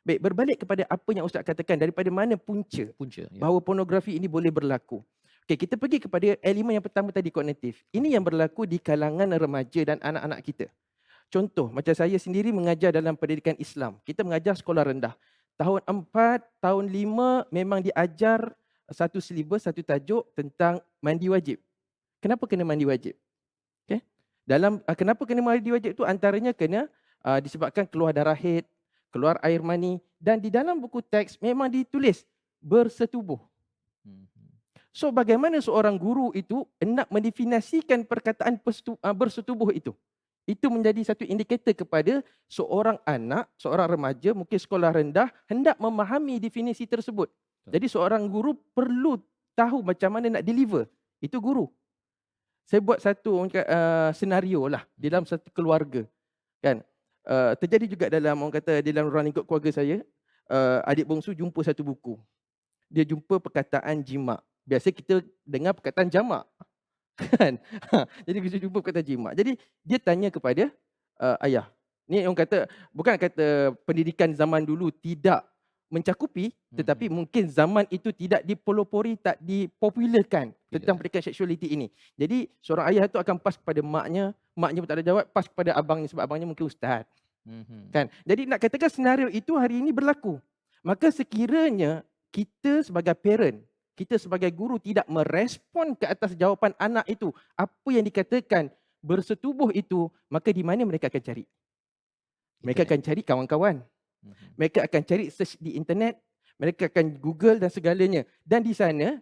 Baik, berbalik kepada apa yang Ustaz katakan, daripada mana punca Punca, ya. bahawa pornografi ini boleh berlaku. Okey, kita pergi kepada elemen yang pertama tadi, kognitif. Ini yang berlaku di kalangan remaja dan anak-anak kita. Contoh, macam saya sendiri mengajar dalam pendidikan Islam. Kita mengajar sekolah rendah. Tahun 4, tahun 5 memang diajar satu silibus, satu tajuk tentang mandi wajib. Kenapa kena mandi wajib? Okey. Kenapa kena mandi wajib tu antaranya kena disebabkan keluar darah haid, keluar air mani, dan di dalam buku teks memang ditulis bersetubuh. Mhm. So bagaimana seorang guru itu hendak mendefinisikan perkataan bersetubuh itu? Itu menjadi satu indikator kepada seorang anak, seorang remaja mungkin sekolah rendah hendak memahami definisi tersebut. Betul. Jadi seorang guru perlu tahu macam mana nak deliver. Itu guru. Saya buat satu senario lah di dalam Mhm. satu keluarga, kan. Terjadi juga dalam orang kata dalam ruang lingkup keluarga saya, adik bongsu jumpa satu buku. Dia jumpa perkataan jimat. Biasa kita dengar perkataan jamak, kan. Jadi kita jumpa perkataan jimat. Jadi dia tanya kepada ayah. Ni orang kata, bukan kata pendidikan zaman dulu tidak mencakupi, tetapi Mhm. mungkin zaman itu tidak dipelopori, tak dipopularkan tentang Tidak. pendidikan seksualiti ini. Jadi seorang ayah tu akan pas kepada maknya pun tak ada jawab, pas kepada abangnya sebab abangnya mungkin ustaz, Mhm. kan. Jadi nak katakan senario itu hari ini berlaku. Maka sekiranya kita sebagai parent, kita sebagai guru tidak merespon ke atas jawapan anak itu, apa yang dikatakan bersetubuh itu, maka di mana mereka akan cari? Mereka Internet. akan cari kawan-kawan. Mhm. Mereka akan cari search di internet, mereka akan Google dan segalanya. Dan di sana,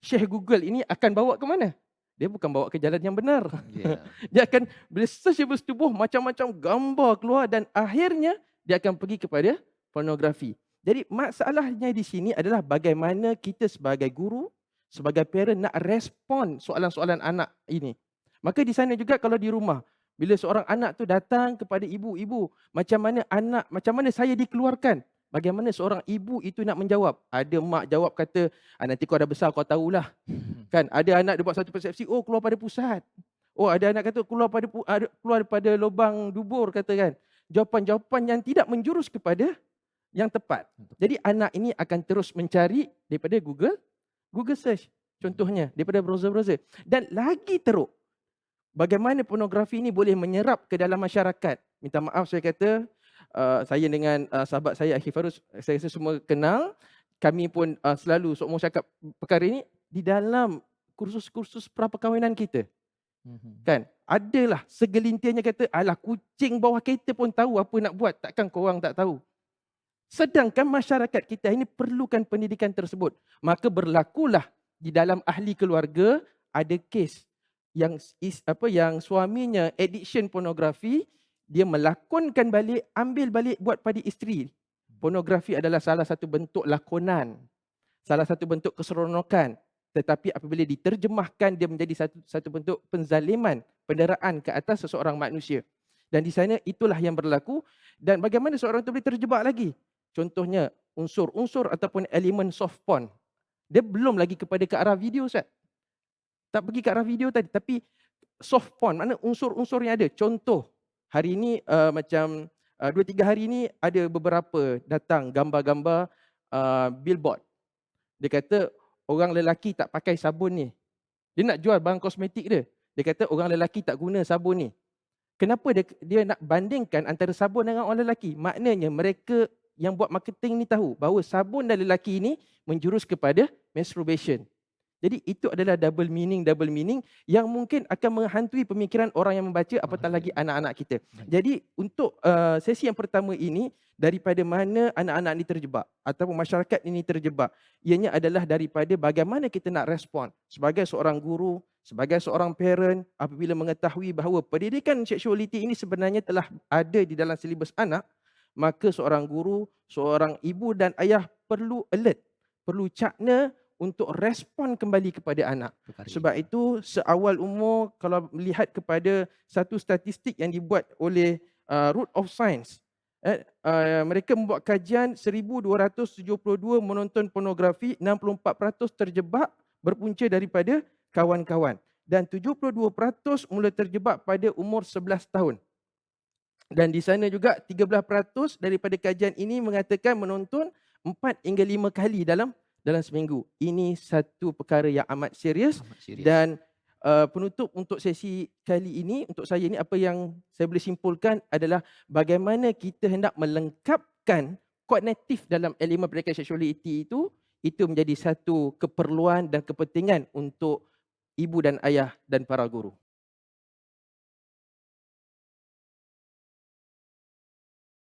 Syekh Google ini akan bawa ke mana? Dia bukan bawa ke jalan yang benar. Ya. Dia akan bila search bersetubuh, macam-macam gambar keluar dan akhirnya dia akan pergi kepada pornografi. Jadi masalahnya di sini adalah bagaimana kita sebagai guru, sebagai parent nak respon soalan-soalan anak ini. Maka di sana juga kalau di rumah, bila seorang anak tu datang kepada ibu, "Ibu, macam mana saya dikeluarkan?" Bagaimana seorang ibu itu nak menjawab? Ada mak jawab kata, nanti kau dah besar kau tahulah." Kan ada anak dia buat satu persepsi, "Oh, keluar pada pusat." Oh, ada anak kata keluar daripada lubang dubur kata kan. Jawapan-jawapan yang tidak menjurus kepada yang tepat. Yang tepat. Jadi anak ini akan terus mencari daripada Google search Mhm. contohnya, daripada browser-browser. Dan lagi teruk, bagaimana pornografi ini boleh menyerap ke dalam masyarakat. Minta maaf saya kata, saya dengan sahabat saya Akhi Farus, saya rasa semua kenal. Kami pun selalu sokong cakap perkara ini di dalam kursus-kursus praperkahwinan kita. Mhm. Kan, adalah segelintirnya kata, "Alah, kucing bawah kereta pun tahu apa nak buat, takkan korang tak tahu." Sedangkan masyarakat kita ini perlukan pendidikan tersebut. Maka berlakulah di dalam ahli keluarga ada kes yang suaminya addiction pornografi, dia melakonkan balik, ambil balik buat pada isteri. Pornografi adalah salah satu bentuk lakonan, salah satu bentuk keseronokan. Tetapi apabila diterjemahkan, dia menjadi satu bentuk penzaliman, penderaan ke atas seseorang manusia. Dan di sana itulah yang berlaku. Dan bagaimana seorang itu boleh terjebak lagi? Contohnya unsur-unsur ataupun elemen soft porn. Dia belum lagi kepada ke arah video, Ustaz. Tak pergi ke arah video tadi, tapi soft porn, mana unsur-unsur yang ada. Contoh, hari ini macam 2 3 hari ini ada beberapa datang gambar-gambar billboard. Dia kata orang lelaki tak pakai sabun ni. Dia nak jual barang kosmetik dia. Dia kata orang lelaki tak guna sabun ni. Kenapa dia nak bandingkan antara sabun dengan orang lelaki? Maknanya mereka yang buat marketing ni tahu bahawa sabun dan lelaki ini menjurus kepada masturbation. Jadi itu adalah double meaning yang mungkin akan menghantui pemikiran orang yang membaca, Orang apatah lagi yang anak-anak kita. baik. Jadi untuk sesi yang pertama ini, daripada mana anak-anak ini terjebak ataupun masyarakat ini terjebak, ianya adalah daripada bagaimana kita nak respon sebagai seorang guru, sebagai seorang parent apabila mengetahui bahawa pendidikan seksualiti ini sebenarnya telah ada di dalam silibus anak, maka seorang guru, seorang ibu dan ayah perlu alert, perlu cakna untuk respon kembali kepada anak. Perkara Sebab itu. itu seawal umur kalau melihat kepada satu statistik yang dibuat oleh Root of Science, mereka membuat kajian 1272 menonton pornografi, 64% terjebak berpunca daripada kawan-kawan dan 72% mula terjebak pada umur 11 tahun. Dan di sana juga 13% daripada kajian ini mengatakan menonton 4 hingga 5 kali dalam seminggu. Ini satu perkara yang amat serius Amat serius. dan penutup untuk sesi kali ini, untuk saya ni apa yang saya boleh simpulkan adalah bagaimana kita hendak melengkapkan kognitif dalam elemen pendidikan seksualiti itu menjadi satu keperluan dan kepentingan untuk ibu dan ayah dan para guru.